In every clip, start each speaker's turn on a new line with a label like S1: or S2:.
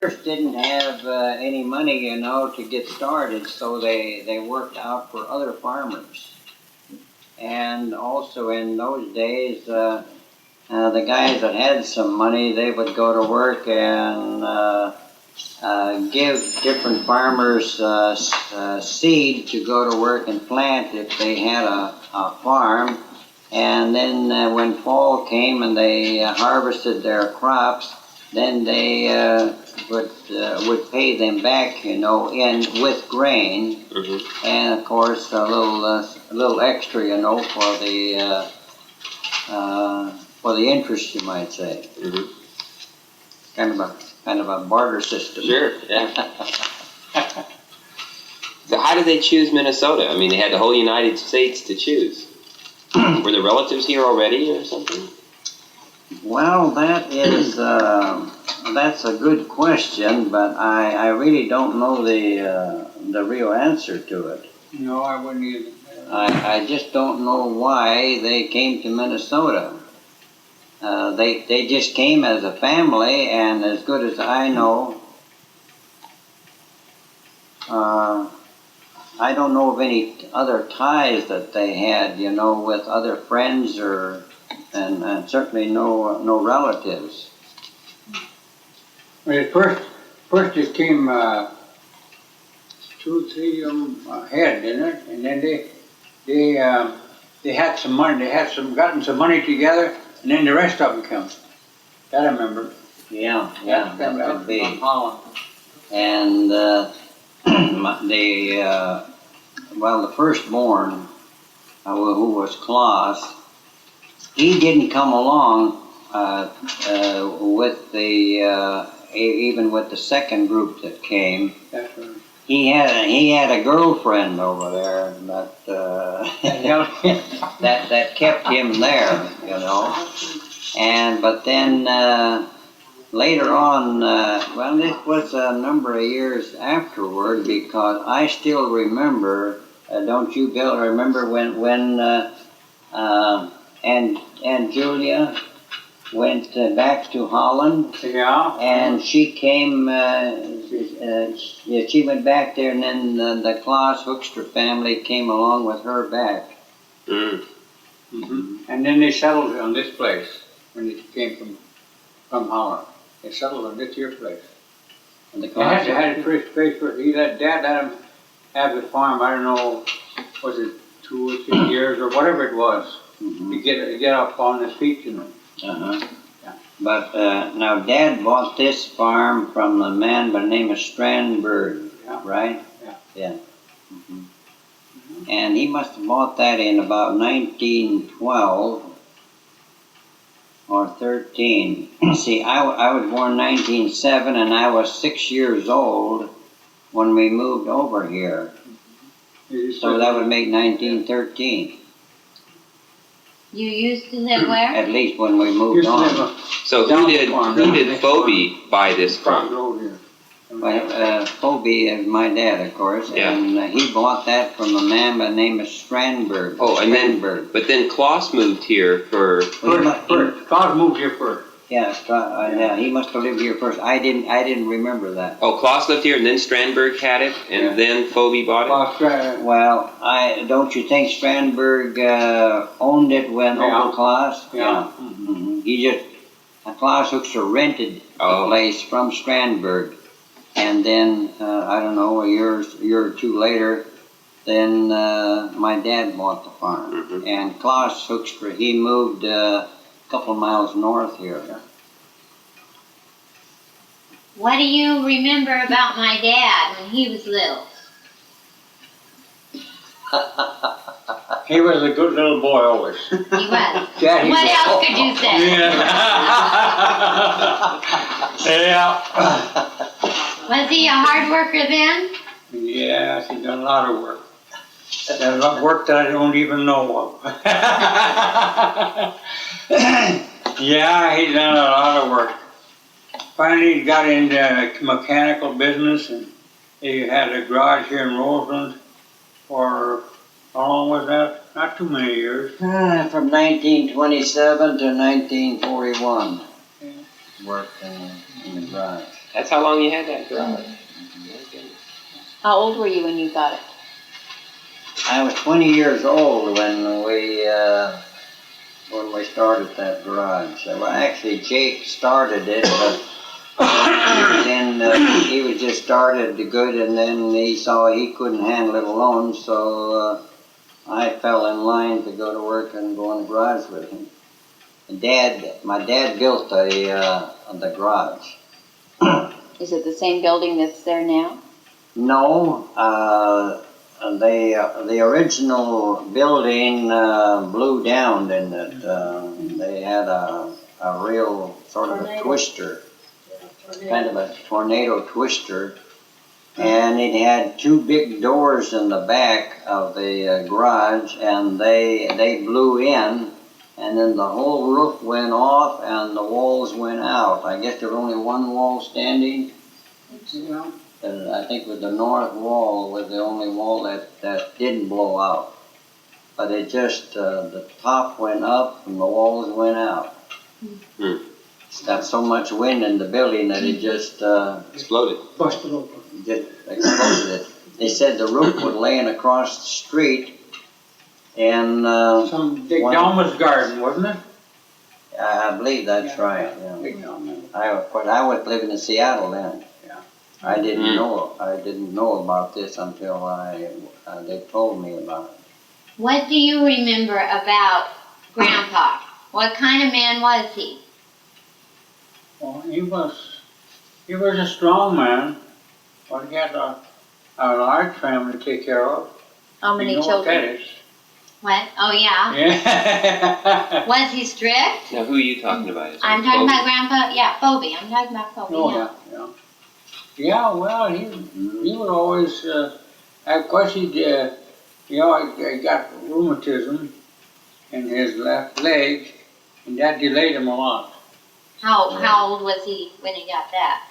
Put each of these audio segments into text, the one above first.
S1: First didn't have any money, to get started, so they worked out for other farmers. And also in those days, the guys that had some money, they would go to work and give different farmers seed to go to work and plant if they had a farm. And then when fall came and they harvested their crops, then they would pay them back, in with grain, and of course a little extra, for the interest, you might say. Kind of a barter system.
S2: Sure. Yeah. So how did they choose Minnesota? I mean, they had the whole United States to choose. Were the relatives here already or something?
S1: Well, that's a good question, but I really don't know the real answer to it.
S3: No, I wouldn't either.
S1: I just don't know why they came to Minnesota. They just came as a family, and as good as I know, I don't know of any other ties that they had, with other friends and certainly no relatives.
S3: Well, first it came 2 or 3 of them ahead, didn't it? And then they had some money. They had gotten some money together, and then the rest of them came. That I remember.
S1: Yeah, that would be.
S3: Holland.
S1: And the firstborn, who was Klaus, he didn't come along with even with the second group that came.
S3: That's right.
S1: He had a girlfriend over there that kept him there, but then later on, this was a number of years afterward, because I still remember. Don't you, Bill? Remember when Aunt Julia went back to Holland?
S3: Yeah.
S1: And she came. She went back there, and then the Klaus Hoekstra family came along with her back.
S3: And then they settled on this place when they came from Holland. They settled on this here place.
S1: And the
S3: They
S1: Klaus
S3: had a first place for Dad let him have the farm. I don't know, was it 2 or 3 years or whatever it was, to get up on his feet,
S1: Yeah. But now Dad bought this farm from a man by the name of Strandberg, right? Yeah. And he must have bought that in about 1912 or 13. See, I was born 1907, and I was 6 years old when we moved over here. So that would make 1913.
S4: You used to live where?
S1: At least when we moved on.
S2: So who did Phoebe buy this from?
S1: Phoebe is my dad, of course, and he bought that from a man by the name of Strandberg.
S2: But then Klaus moved here for.
S3: Klaus moved here first.
S1: Yeah, he must have lived here first. I didn't remember that.
S2: Oh, Klaus lived here, and then Strandberg had it, and then Phoebe bought it.
S1: Well, don't you think Strandberg owned it when Uncle Klaus?
S3: Yeah.
S1: Klaus Hoekstra rented the place from Strandberg, and then I don't know, a year or two later, then my dad bought the farm, and Klaus Hoekstra, he moved a couple miles north here.
S4: What do you remember about my dad when he was little?
S3: He was a good little boy always.
S4: He was. What else could you say?
S3: Yeah.
S4: Was he a hard worker then?
S3: Yes, he done a lot of work. Done a lot of work that I don't even know of. Yeah, he done a lot of work. Finally, he got into mechanical business, and he had a garage here in Roseland for, how long was that? Not too many years.
S1: From 1927 to 1941. Worked in the garage.
S2: That's how long you had that garage?
S5: How old were you when you got it?
S1: I was 20 years old when we started that garage. Well, actually, Jake started it, but then he was just started good, and then he saw he couldn't handle it alone, so I fell in line to go to work and go in the garage with him. My dad built the garage.
S5: Is it the same building that's there now?
S1: No, the original building blew down, didn't it? They had a real sort of a twister, kind of a tornado twister, and it had two big doors in the back of the garage, and they blew in, and then the whole roof went off and the walls went out. I guess there was only one wall standing. And I think with the north wall was the only wall that didn't blow out. But it just, the top went up and the walls went out. It's got so much wind in the building that it just
S2: Exploded.
S3: Busted open.
S1: just exploded. They said the roof was laying across the street, and
S3: Some big Dalmas garden, wasn't it?
S1: I believe that's right. Yeah.
S3: Big Dalmas.
S1: Of course, I was living in Seattle then.
S3: Yeah.
S1: I didn't know about this until they told me about it.
S4: What do you remember about Grandpa? What kind of man was he?
S3: Well, he was a strong man, but he had a large family to take care of.
S5: How many
S3: You know
S5: children?
S3: what that is.
S4: What? Oh, yeah.
S3: Yeah.
S4: Was he strict?
S2: Now, who are you talking about? Is
S4: I'm
S2: it
S4: talking
S2: Bobby?
S4: about Grandpa. Yeah, Phoebe. I'm talking about Phoebe.
S3: Oh,
S4: yeah.
S3: yeah. Yeah, well, he would always, of course he got rheumatism in his left leg, and that delayed him a lot.
S4: How old was he when he got that?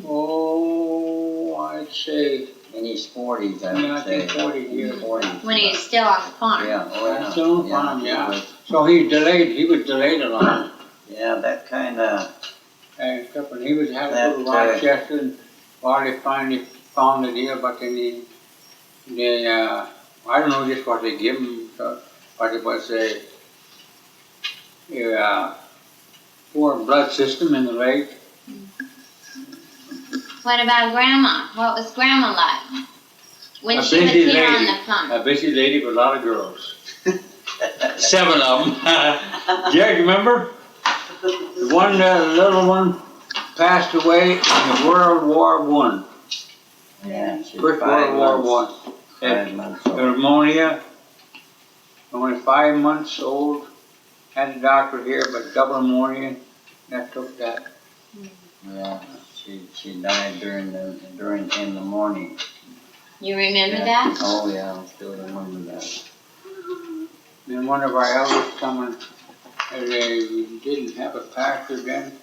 S3: Oh, I'd say,
S1: In his 40s, I
S3: Yeah,
S1: would
S3: I
S1: say.
S3: think 40 years.
S1: 40s.
S4: When he was still on the farm.
S1: Yeah, oh yeah.
S3: Still on the farm,
S1: he
S3: yeah.
S1: was-
S3: so he was delayed a lot.
S1: Yeah, that kind of,
S3: And stuff, and he was having
S1: That,
S3: to go to Rochester, and while they finally found the deal, but then they I don't know just what they give him, but it was a poor blood system in the leg.
S4: What about Grandma? What was Grandma like? When
S3: A
S4: she was
S3: busy
S4: here on
S3: lady.
S4: the farm.
S3: A busy lady with a lot of girls. 7 of them. Yeah, you remember? The one, little one passed away in World War One.
S1: yeah, she's
S3: First
S1: 5
S3: World War
S1: months.
S3: One.
S1: 5 months old.
S3: Pneumonia, only 5 months old. Had the doctor here, but double pneumonia, that took that.
S1: Yeah, she died in the morning.
S4: You remember
S1: Yeah.
S4: that?
S1: Oh yeah, I still remember that.
S3: Then one of our elders coming, they didn't have a pastor then,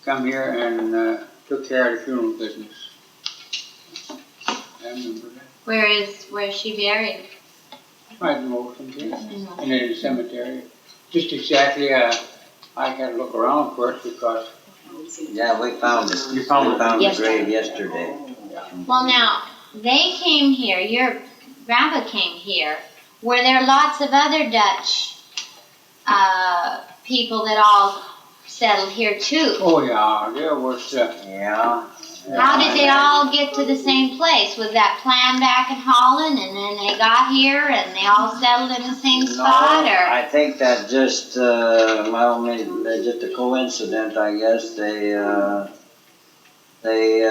S3: come here and took care of the funeral business. I remember that.
S4: Where is she buried?
S3: Right in Wilson here, in the cemetery. Just exactly, I had to look around first because
S1: Yeah, we found it.
S3: You found it?
S1: the
S4: Yesterday.
S1: grave yesterday.
S4: Well, now, they came here. Your grandpa came here. Were there lots of other Dutch people that all settled here too?
S3: oh yeah, there was,
S1: Yeah.
S4: How did they all get to the same place? Was that planned back in Holland and then they got here and they all settled in the same spot,
S1: No,
S4: or?
S1: I think that just, just a coincidence, I guess. They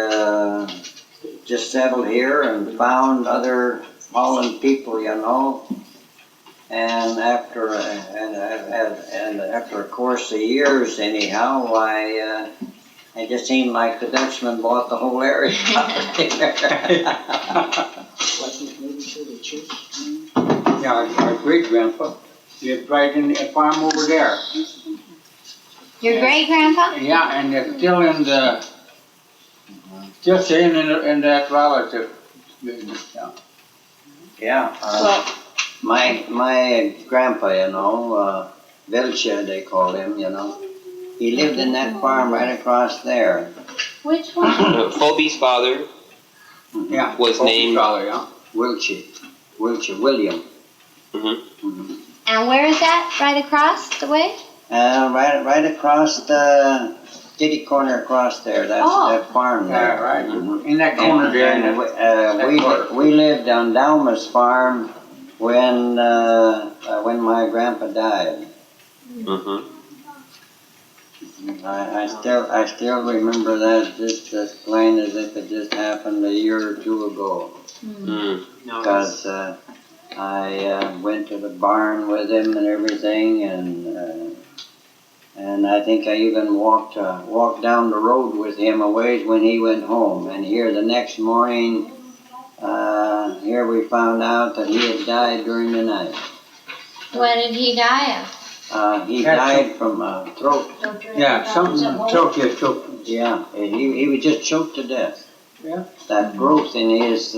S1: just settled here and found other Holland people, you know. And after a course of years, anyhow, it just seemed like the Dutchman bought the whole area.
S3: yeah, our great grandpa lived right in the farm over there.
S4: Your great grandpa?
S3: Yeah, and they're still staying in that relative business, yeah.
S1: Yeah.
S5: Well,
S1: My grandpa, you know, Vilcha, they call him, you know. He lived in that farm right across there.
S4: Which one?
S2: Phoebe's father
S3: Yeah.
S2: was named.
S3: Father, yeah.
S1: William.
S2: Mm-hmm.
S4: And where is that? Right across the way?
S1: Right across the kitty corner across there. That's
S4: Oh.
S1: that farm
S3: Yeah,
S1: there.
S3: right.
S1: Mhm.
S3: In that corner there.
S1: And we lived on Dalmas Farm when my grandpa died.
S2: Mm-hmm.
S1: I still remember that just as plain as if it just happened a year or two ago.
S2: Mm.
S1: Because I went to the barn with him and everything, and I think I even walked down the road with him a ways when he went home. And here the next morning, here we found out that he had died during the night.
S4: What did he die of?
S1: He died from throat.
S3: Yeah, something choked.
S1: Yeah, he was just choked to death.
S3: Yeah.
S1: That growth in his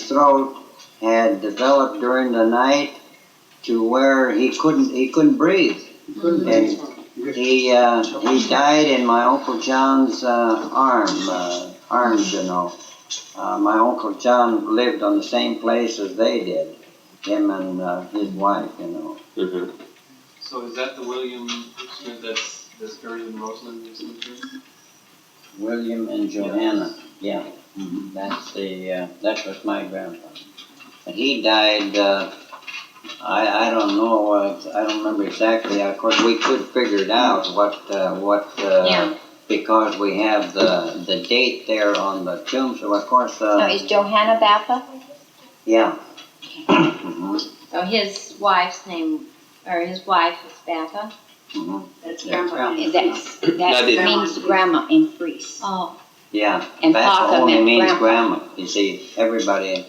S1: throat had developed during the night to where he couldn't breathe. And he died in my Uncle John's arms, you know. My Uncle John lived on the same place as they did, him and his wife, you know.
S2: Mm-hmm.
S6: So is that the William Hoekstra that's buried in Roseland Cemetery?
S1: William and Johanna, yeah. Mhm. That was my grandpa. And he died, I don't know, I don't remember exactly. Of course, we could figure it out
S4: Yeah.
S1: because we have the date there on the tomb. So of course,
S5: Now, is Johanna Bappa?
S1: yeah. Mhm,
S4: So his wife's name, or his wife is Bappa?
S1: mhm.
S5: That
S2: Now, did-
S5: means grandma in Greece.
S4: Oh.
S1: Yeah,
S5: And
S1: Bappa
S5: Papa
S1: only
S5: meant
S1: means
S5: grandpa.
S1: grandma. You see, everybody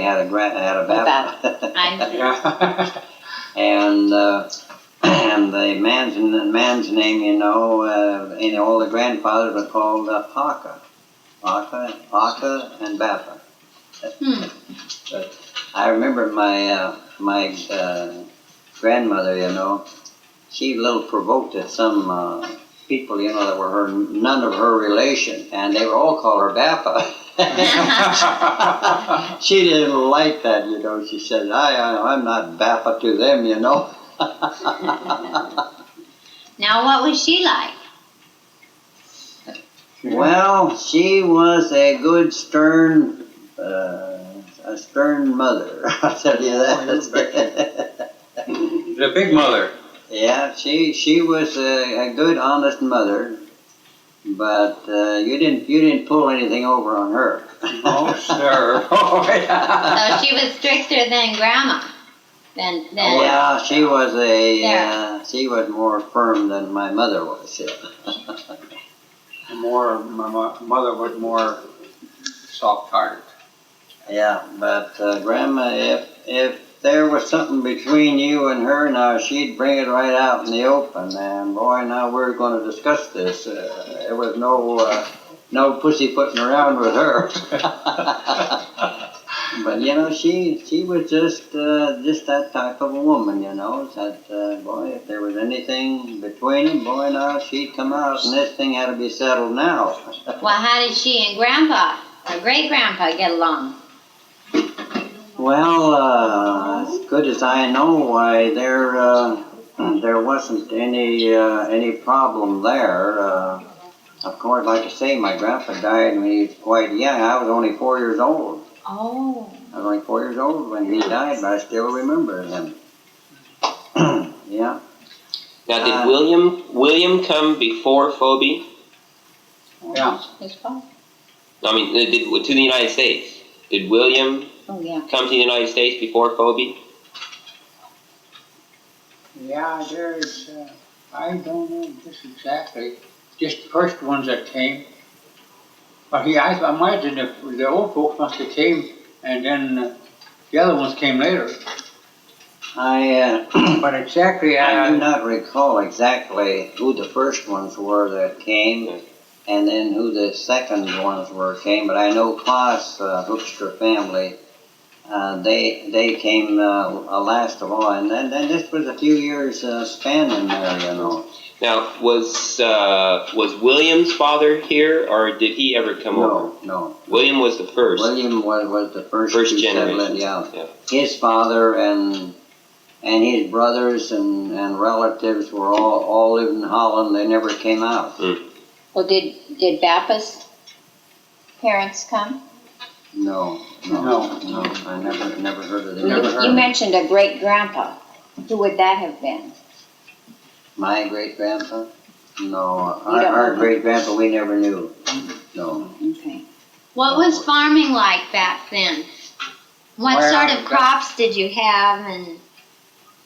S1: had a Bappa.
S4: I
S3: Yeah.
S1: And and the man's name, you know, all the grandfathers were called Paka and Bappa. But I remember my grandmother, you know, she a little provoked at some people, you know, that were none of her relation, and they were all called her Bappa. She didn't like that, you know. She said, I'm not Bappa to them, you know.
S4: Now, what was she like?
S1: Well, she was a good stern mother. I'll tell you that.
S3: The big mother.
S1: Yeah, she was a good, honest mother, but you didn't pull anything over on her.
S3: Oh, sir. Oh, yeah.
S4: So she was stricter than Grandma. Than
S1: Yeah, she was
S4: Yeah.
S1: she was more firm than my mother was. Yeah.
S3: My mother was more soft-hearted.
S1: Yeah, but Grandma, if there was something between you and her, now she'd bring it right out in the open. And boy, now we're going to discuss this. There was no pussyfooting around with her. But you know, she was just that type of a woman. You know, that boy, if there was anything between them, boy, now she'd come out, and this thing had to be settled now.
S4: Well, how did she and Grandpa, or great-grandpa, get along?
S1: Well, as good as I know, why there wasn't any problem there. Of course, like I say, my grandpa died when he was quite young. I was only 4 years old.
S4: Oh.
S1: I was only 4 years old when he died, but I still remember him. Yeah.
S2: Now, did William come before Phoebe?
S3: Yeah.
S5: His father.
S2: I mean, to the United States. Did William
S5: Oh, yeah.
S2: come to the United States before Phoebe?
S3: Yeah, there's, I don't know just exactly. Just the first ones that came. But I imagine if the old folks must have came, and then the other ones came later. But exactly,
S1: I do not recall exactly who the first ones were that came, and then who the second ones came. But I know Klaus Hoekstra family. They came last of all, and then this was a few years span in there, you know.
S2: Now, was William's father here, or did he ever come over?
S1: No.
S2: William was the first.
S1: William was the first
S2: First
S1: to settle
S2: generation.
S1: it, yeah.
S2: Yeah.
S1: His father and his brothers and relatives were all lived in Holland. They never came out.
S5: Well, did Bappa's parents come?
S1: No. I never heard of them.
S5: You mentioned a great-grandpa. Who would that have been?
S1: My great-grandpa? No,
S5: You don't
S1: our
S5: know?
S1: great-grandpa we never knew. No.
S5: Okay.
S4: What was farming like back then? What
S3: Well,
S4: sort of crops did you have and?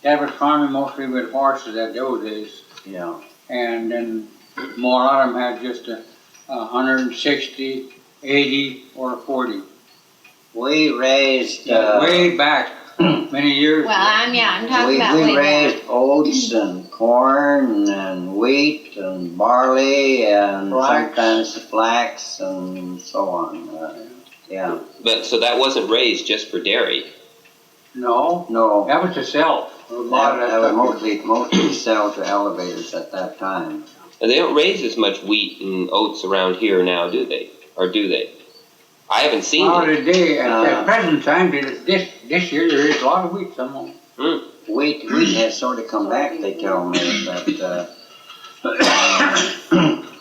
S3: Dad was farming mostly with horses at those days.
S1: Yeah.
S3: And then more, a lot of them had just a 160, 80, or 40.
S1: We raised,
S3: Way back, many years.
S4: Well, I'm talking
S1: we
S4: about way back.
S1: raised oats and corn and wheat and barley and
S3: Flax.
S1: sometimes flax and so on. Yeah.
S2: But so that wasn't raised just for dairy.
S3: No,
S1: No,
S3: that was to sell. A lot of
S1: that was
S3: stuff.
S1: mostly sell to elevators at that time.
S2: And they don't raise as much wheat and oats around here now, do they? Or do they? I haven't seen
S3: Well,
S2: it.
S3: today, at present time, this year, there is a lot of wheat somewhere.
S1: Wheat has sort of come back, they tell me, but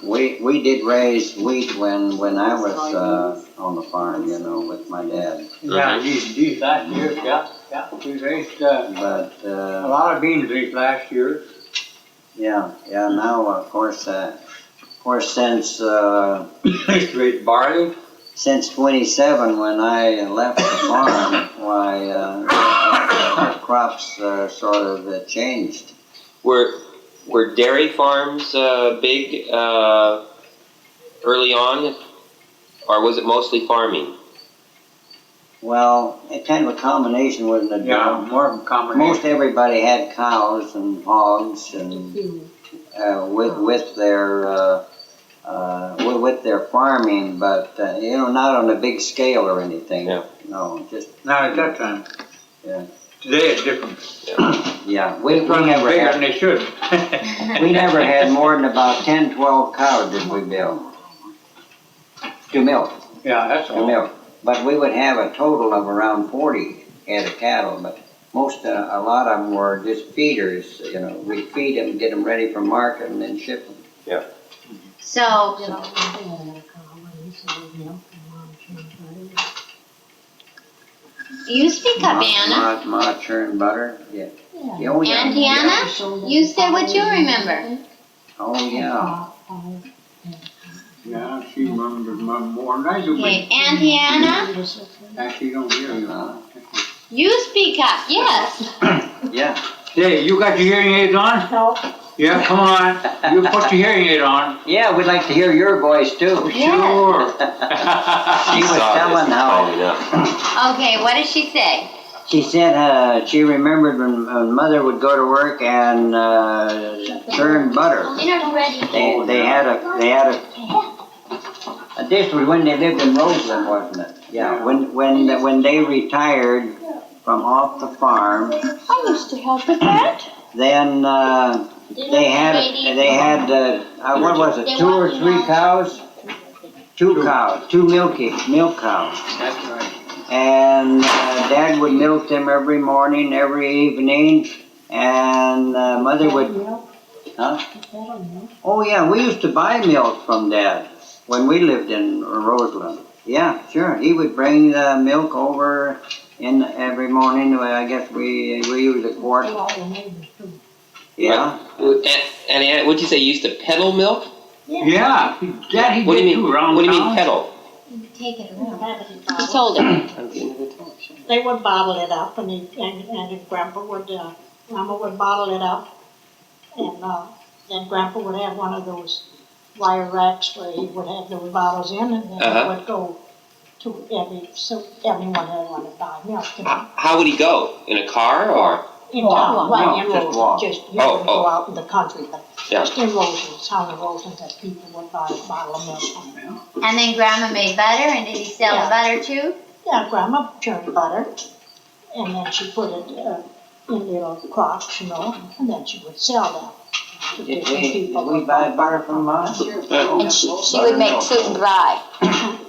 S1: we did raise wheat when I was on the farm, with my dad.
S3: Yeah, these last years, yeah. We raised
S1: But
S3: a lot of beans these last years.
S1: yeah. Now of course since
S3: Raised barley.
S1: since 27 when I left the farm, why the crops sort of changed.
S2: Were dairy farms big early on, or was it mostly farming?
S1: Well, it kind of a combination, wasn't it?
S3: Yeah,
S1: Bill?
S3: more of a combination.
S1: Most everybody had cows and hogs and with their farming, but not on a big scale or anything.
S2: Yeah.
S1: No, just
S3: Not at that time.
S1: Yeah.
S3: Today it's different.
S1: yeah.
S3: They run
S1: never
S3: bigger
S1: had
S3: than they should.
S1: we never had more than about 10, 12 cows, did we, Bill? To milk.
S3: Yeah, that's
S1: To
S3: all.
S1: milk. But we would have a total of around 40 head of cattle, but a lot of them were just feeders. We'd feed them, get them ready for market, and then ship them.
S4: So, you speak up, Anna.
S1: Ma churn butter. Yeah. Oh, yeah.
S4: Auntie Anna, you say what you remember.
S1: Oh, yeah.
S3: Yeah, she remembers more than I do.
S4: Okay, Auntie Anna,
S3: Actually, don't hear you.
S4: you speak up, yes.
S1: Yeah.
S3: Hey, you got your hearing aids on?
S7: No.
S3: Yeah, come on. You put your hearing aid on.
S1: Yeah, we'd like to hear your voice, too.
S3: Sure.
S1: She was telling how.
S4: Okay, what did she say?
S1: She said she remembered when Mother would go to work and churn butter.
S4: Dinner's ready.
S1: They had a. This was when they lived in Roseland, wasn't it? Yeah. When they retired from off the farm,
S7: I used to help with that.
S1: then they had what was it? 2 or 3 cows? 2 cows, 2 milk cows.
S3: That's right.
S1: And Dad would milk them every morning, every evening, and Mother would. Huh? Oh yeah, we used to buy milk from Dad when we lived in Roseland. Yeah, sure. He would bring the milk over in every morning. I guess we used a quart. Yeah.
S2: And what'd you say? You used to peddle milk?
S3: Yeah, Dad, he
S2: What do you
S3: did
S2: mean?
S3: too around
S2: What do you mean
S3: town.
S2: peddle?
S4: Take it around.
S5: He sold it.
S7: They would bottle it up and Grandpa would, Mama would bottle it up. And then Grandpa would have one of those wire racks where he would have those bottles in and then it would go to everyone that wanted to buy milk.
S2: How would he go? In a car or?
S7: In town, right in
S1: just walk.
S7: Roseland, just, you wouldn't
S2: Oh.
S7: go out in the country, but
S2: Yeah.
S7: just in Roseland, town of Roseland, that people would buy a bottle of milk from them.
S4: And then Grandma made butter, and did he sell the butter too?
S7: Yeah, Grandma churned butter, and then she put it in little crocks, and then she would sell them. to
S1: Did
S7: different
S1: we,
S7: people.
S1: did we buy butter from Mom?
S5: And she would make soup and brei.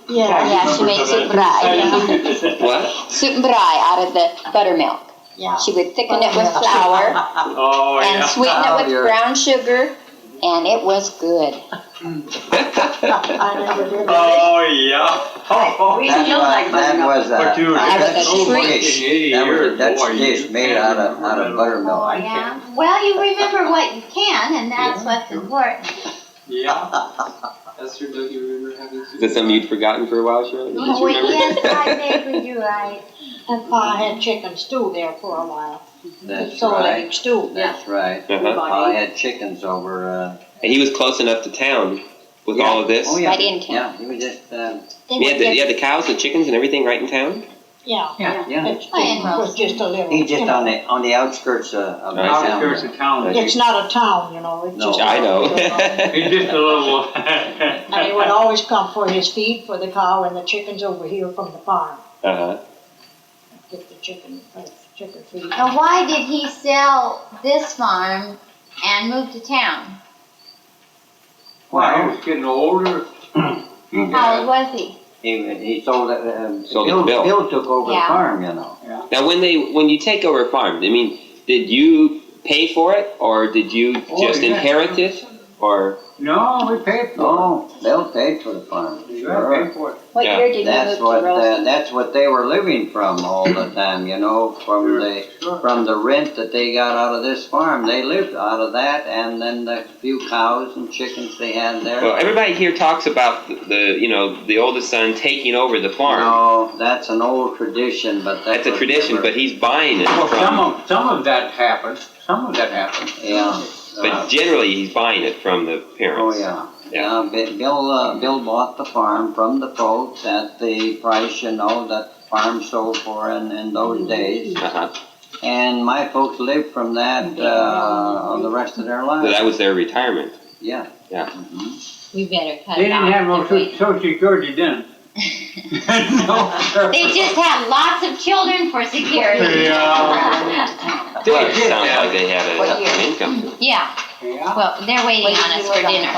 S7: Yeah,
S5: Yeah, she made soup and brei.
S2: What?
S5: Soup and brei out of the buttermilk.
S7: yeah.
S5: She would thicken it with flour
S3: Oh,
S5: and
S3: yeah.
S5: sweeten it with
S1: You're-
S5: brown sugar, and it was good.
S7: I never did that.
S3: Oh, yeah.
S8: We
S1: That
S8: still
S1: was,
S8: like
S1: that
S8: buttermilk.
S1: was a,
S3: But you were
S5: That was a
S1: Dutch
S5: treat.
S1: dish. That was a Dutch dish made out of
S4: Oh,
S1: buttermilk.
S4: yeah. Well, you remember what you can, and that's what's important.
S3: Yeah.
S6: Esther, don't you remember having
S2: Is that something you'd forgotten for a while, Shirley? Did you
S4: Oh,
S2: remember?
S4: yes, I vaguely do,
S7: And Pa had chicken stew there for a while.
S1: That's
S7: Salt
S1: right,
S7: egg stew.
S1: that's right.
S2: Uh-huh.
S1: I had chickens over,
S2: And he was close enough to town with all of this?
S1: oh yeah.
S5: Right in town.
S1: Yeah, he was just,
S7: They
S2: He
S7: would
S2: had, the,
S7: get-
S2: he had the cows, the chickens, and everything right in town?
S7: Yeah.
S1: yeah.
S7: It was just a little.
S1: He just
S7: you know,
S1: on the outskirts of the
S2: Right.
S1: town.
S3: Outskirts of town.
S7: It's not a town, you know, it's
S1: No.
S7: just.
S2: I know.
S3: It's just a little.
S7: And he would always come for his feed for the cow and the chickens over here from the farm.
S2: Uh-huh.
S7: Get the chicken feed.
S4: Now, why did he sell this farm and move to town?
S3: Well, he was getting older.
S4: How old was he?
S1: He sold it,
S2: Sold it to Bill.
S1: Bill took over the
S4: Yeah.
S1: farm, you know.
S2: Now, when you take over a farm, I mean, did you pay for it, or did you
S3: Oh,
S2: just
S3: yeah.
S2: inherit it, or?
S3: No, we paid for
S1: No, Bill paid for the farm,
S3: it. We
S1: sure.
S3: paid for it.
S5: What
S2: Yeah.
S5: year did you move
S1: That's
S5: to
S1: what,
S5: Roseville?
S1: that's what they were living from all the time, you know, from the rent that they got out of this farm. They lived out of that, and then the few cows and chickens they had there.
S2: Well, everybody here talks about the oldest son taking over the farm.
S1: No, that's an old tradition, but
S2: That's a
S1: was
S2: tradition,
S1: never-
S2: but he's buying it
S3: Well,
S2: from.
S3: some of that happened. Some of that happened.
S1: Yeah.
S2: But generally, he's buying it from the
S1: Oh,
S2: parents.
S1: yeah. Yeah, Bill bought the farm from the folks at the price, you know, that farm sold for in those days.
S2: Uh-huh.
S1: And my folks lived from that, the rest of their
S2: So
S1: lives.
S2: that was their retirement.
S1: Yeah.
S2: Yeah.
S1: Mhm.
S5: We better cut
S3: They
S5: it
S3: didn't
S5: off.
S3: have no
S5: didn't we?
S3: Social Security then. No.
S4: They just had lots of children for security.
S3: Yeah.
S2: Well, it sounds like they had
S5: What year?
S2: an income.
S4: Yeah,
S3: Yeah.
S4: well, they're waiting
S5: What
S4: on
S5: did
S4: us
S5: you
S4: for
S5: live on?
S4: dinner.